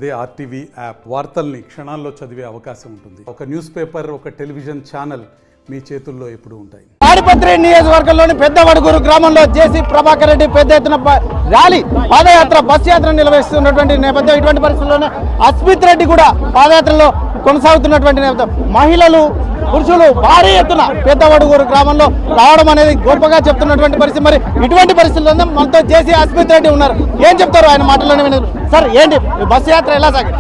అదే RTV app వార్తల్ని క్షణాల్లో చదివే అవకాశం ఉంటుంది. ఒక న్యూస్ పేపర్, ఒక టెలివిజన్ ఛానల్ మీ చేతుల్లో ఎప్పుడు ఉంటాయి. తాడిపత్రి నియోజకవర్గంలోని పెద్దవడుగురు గ్రామంలో జేసీ ప్రభాకర్ రెడ్డి పెద్ద ఎత్తున ర్యాలీ పాదయాత్ర బస్ యాత్ర నిర్వహిస్తున్నటువంటి నేపథ్యం. ఇటువంటి పరిస్థితుల్లోనే అస్మిత్ రెడ్డి కూడా పాదయాత్రలో కొనసాగుతున్నటువంటి నేపథ్యం. మహిళలు పురుషులు భారీ ఎత్తున పెద్దవడుగురు గ్రామంలో రావడం అనేది గొప్పగా చెప్తున్నటువంటి పరిస్థితి. మరి ఇటువంటి పరిస్థితుల్లో మనతో జేసీ అస్మిత్ రెడ్డి ఉన్నారు. ఏం చెప్తారు ఆయన మాటల్లోనే విన్నారు. సార్ ఏంటి బస్సు యాత్ర ఎలా సాగింది?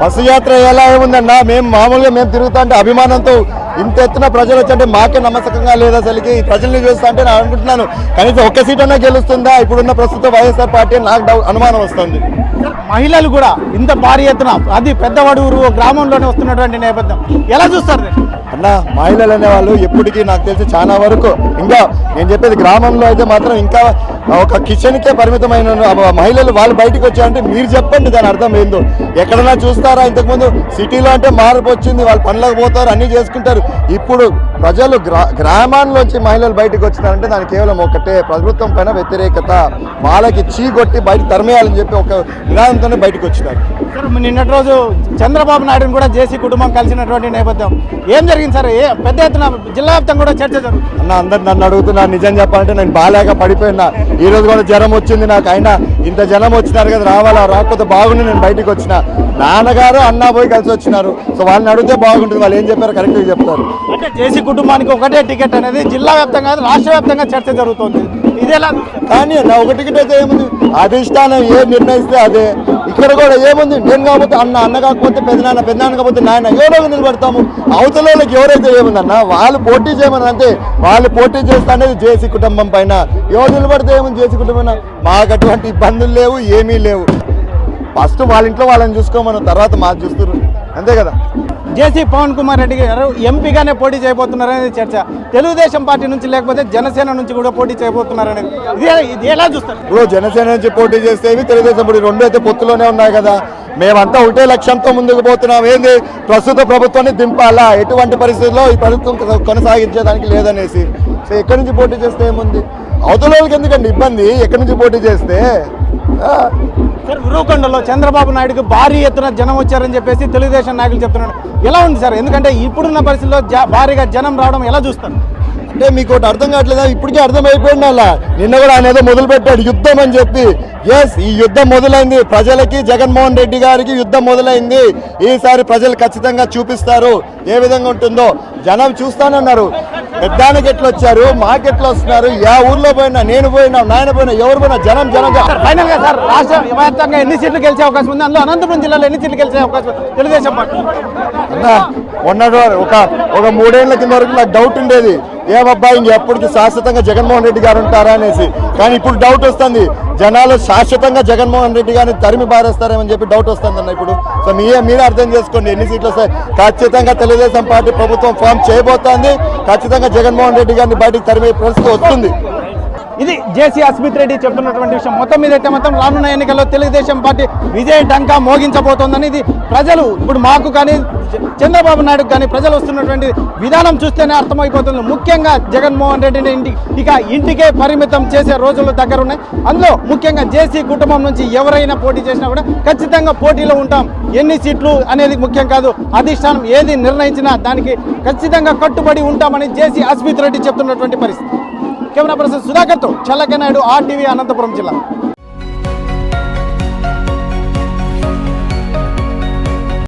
బస్సు యాత్ర ఎలా ఏముందన్నా, మేము తిరుగుతా అంటే అభిమానంతో ఇంత ఎత్తున ప్రజలు వచ్చంటే మాకే నమ్మకంగా లేదు. అసలుకి ప్రజల్ని చూస్తా అంటే నేను అనుకుంటున్నాను కనీసం ఒక్క సీట్ అన్నా గెలుస్తుందా ఇప్పుడున్న ప్రస్తుత వైఎస్ఆర్ పార్టీ నాకు అనుమానం వస్తుంది. మహిళలు కూడా ఇంత భారీ ఎత్తున అది పెద్దవడుగురు గ్రామంలోనే వస్తున్నటువంటి నేపథ్యం ఎలా చూస్తారు అన్న? మహిళలు అనేవాళ్ళు ఎప్పటికీ నాకు తెలిసి చాలా వరకు ఇంకా నేను చెప్పేది గ్రామంలో అయితే మాత్రం ఇంకా ఒక కిచెన్కే పరిమితమైన మహిళలు వాళ్ళు బయటకు వచ్చారంటే మీరు చెప్పండి దాని అర్థం ఏందో. ఎక్కడన్నా చూస్తారా? ఇంతకుముందు సిటీలో అంటే మార్పు వచ్చింది, వాళ్ళు పనులకు పోతారు, అన్నీ చేసుకుంటారు. ఇప్పుడు ప్రజలు గ్రామాల్లోంచి మహిళలు బయటకు వచ్చినారంటే దానికి కేవలం ఒకటే, ప్రభుత్వం పైన వ్యతిరేకత, వాళ్ళకి చీగొట్టి బయటకు తరిమేయాలని చెప్పి ఒక నినాదంతోనే బయటకు వచ్చినారు. నిన్నటి రోజు చంద్రబాబు నాయుడుని కూడా జేసీ కుటుంబం కలిసినటువంటి నేపథ్యం ఏం జరిగింది సార్? పెద్ద ఎత్తున జిల్లా వ్యాప్తంగా కూడా చర్చ జరుగుతుంది అన్న. అందరు నన్ను అడుగుతున్నారు, నిజం చెప్పాలంటే నేను బాగాలేక పడిపోయినా. ఈ రోజు కూడా జ్వరం వచ్చింది నాకు. అయినా ఇంత జనం వచ్చినారు కదా, రావాలా రాకపోతే బాగుండి నేను బయటకు వచ్చిన. నాన్నగారు అన్న పోయి కలిసి వచ్చినారు. సో వాళ్ళని అడిగితే బాగుంటుంది, వాళ్ళు ఏం చెప్పారు కరెక్ట్గా చెప్తారు. అంటే జేసీ కుటుంబానికి ఒకటే టికెట్ అనేది జిల్లా వ్యాప్తంగా రాష్ట్ర వ్యాప్తంగా చర్చ జరుగుతుంది. ఇదేలా కానీ అన్న ఒక టికెట్ అయితే ఏముంది, అధిష్టానం ఏ నిర్ణయిస్తే అదే. ఇక్కడ కూడా ఏముంది, నేను కాకపోతే అన్న కాకపోతే పెద్దనాన్న కాకపోతే నాయన, ఎవరో నిలబడతాము. అవతల వాళ్ళకి ఎవరైతే ఏముందన్న వాళ్ళు పోటీ చేయమని అంటే వాళ్ళు పోటీ చేస్తా అనేది జేసీ కుటుంబం పైన. ఎవరు నిలబడితే ఏముంది జేసీ కుటుంబం? మాకు అటువంటి ఇబ్బందులు లేవు, ఏమీ లేవు. ఫస్ట్ వాళ్ళ ఇంట్లో వాళ్ళని చూసుకోమని, తర్వాత మాకు చూస్తున్నారు, అంతే కదా. జేసీ పవన్ కుమార్ రెడ్డి గారు ఎంపీగానే పోటీ చేయబోతున్నారనేది చర్చ. తెలుగుదేశం పార్టీ నుంచి లేకపోతే జనసేన నుంచి కూడా పోటీ చేయబోతున్నారనేది ఇది ఎలా చూస్తారు? ఇప్పుడు జనసేన నుంచి పోటీ చేస్తే తెలుగుదేశం పార్టీ రెండు అయితే పొత్తులోనే ఉన్నాయి కదా. మేమంతా ఒకటే లక్ష్యంతో ముందుకు పోతున్నాం. ఏంది, ప్రస్తుత ప్రభుత్వాన్ని దింపాలా, ఎటువంటి పరిస్థితుల్లో ఈ ప్రభుత్వం కొనసాగించేదానికి లేదనేసి. సో ఎక్కడి నుంచి పోటీ చేస్తే ఏముంది, అవతల వాళ్ళకి ఎందుకండి ఇబ్బంది? ఎక్కడి నుంచి పోటీ చేస్తే సార్ ఉరవకొండలో చంద్రబాబు నాయుడుకి భారీ ఎత్తున జనం వచ్చారని చెప్పేసి తెలుగుదేశం నాయకులు చెప్తున్నారు. ఎలా ఉంది సార్? ఎందుకంటే ఇప్పుడున్న పరిస్థితుల్లో భారీగా జనం రావడం ఎలా చూస్తారు? అంటే మీకు ఒకటి అర్థం కావట్లేదా? ఇప్పటికే అర్థమైపోయింది. అలా నిన్న కూడా ఆయన ఏదో మొదలు పెట్టాడు యుద్ధం అని చెప్పి. ఎస్, ఈ యుద్ధం మొదలైంది. ప్రజలకి జగన్మోహన్ రెడ్డి గారికి యుద్ధం మొదలైంది. ఈసారి ప్రజలు ఖచ్చితంగా చూపిస్తారు ఏ విధంగా ఉంటుందో. జనం చూస్తానన్నారు. పెద్దానికి ఎట్లా వచ్చారు, మాకెట్లా వస్తున్నారు, ఏ ఊర్లో పోయినా, నేను పోయినా, నాయన పోయినా, ఎవరు పోయినా జనం. ఫైనల్ గా సార్ రాష్ట్ర వ్యాప్తంగా ఎన్ని సీట్లు గెలిచే అవకాశం ఉంది? అందులో అనంతపురం జిల్లాలో ఎన్ని సీట్లు గెలిచే అవకాశం తెలుగుదేశం పార్టీ? అన్న మొన్నటి ఒక 3 ఏళ్ల కింద వరకు నాకు డౌట్ ఉండేది, ఏమబ్బా ఇంకెప్పటికీ శాశ్వతంగా జగన్మోహన్ రెడ్డి గారు ఉంటారా అనేసి. కానీ ఇప్పుడు డౌట్ వస్తుంది, జనాలు శాశ్వతంగా జగన్మోహన్ రెడ్డి గారిని తరిమి బారేస్తారేమని చెప్పి డౌట్ వస్తుంది అన్న ఇప్పుడు. సో మీరే అర్థం చేసుకోండి ఎన్ని సీట్లు వస్తాయి. ఖచ్చితంగా తెలుగుదేశం పార్టీ ప్రభుత్వం ఫామ్ చేయబోతోంది. ఖచ్చితంగా జగన్మోహన్ రెడ్డి గారిని బయటికి తరిమే పరిస్థితి వస్తుంది. ఇది జేసీ అస్మిత్ రెడ్డి చెప్తున్నటువంటి విషయం. మొత్తం మీద అయితే మొత్తం రానున్న ఎన్నికల్లో తెలుగుదేశం పార్టీ విజయ డంకా మోగించబోతోందని, ఇది ప్రజలు ఇప్పుడు మాకు కానీ చంద్రబాబు నాయుడుకు కానీ ప్రజలు వస్తున్నటువంటి విధానం చూస్తేనే అర్థమైపోతుంది. ముఖ్యంగా జగన్మోహన్ రెడ్డిని ఇంటికే పరిమితం చేసే రోజులు దగ్గర ఉన్నాయి. అందులో ముఖ్యంగా జేసీ కుటుంబం నుంచి ఎవరైనా పోటీ చేసినా కూడా ఖచ్చితంగా పోటీలో ఉంటాం. ఎన్ని సీట్లు అనేది ముఖ్యం కాదు, అధిష్టానం ఏది నిర్ణయించినా దానికి ఖచ్చితంగా కట్టుబడి ఉంటామని జేసీ అస్మిత్ రెడ్డి చెప్తున్నటువంటి పరిస్థితి. కెమెరా పర్సన్ సుధాకర్తో చల్లక నాయుడు, RTV, అనంతపురం జిల్లా.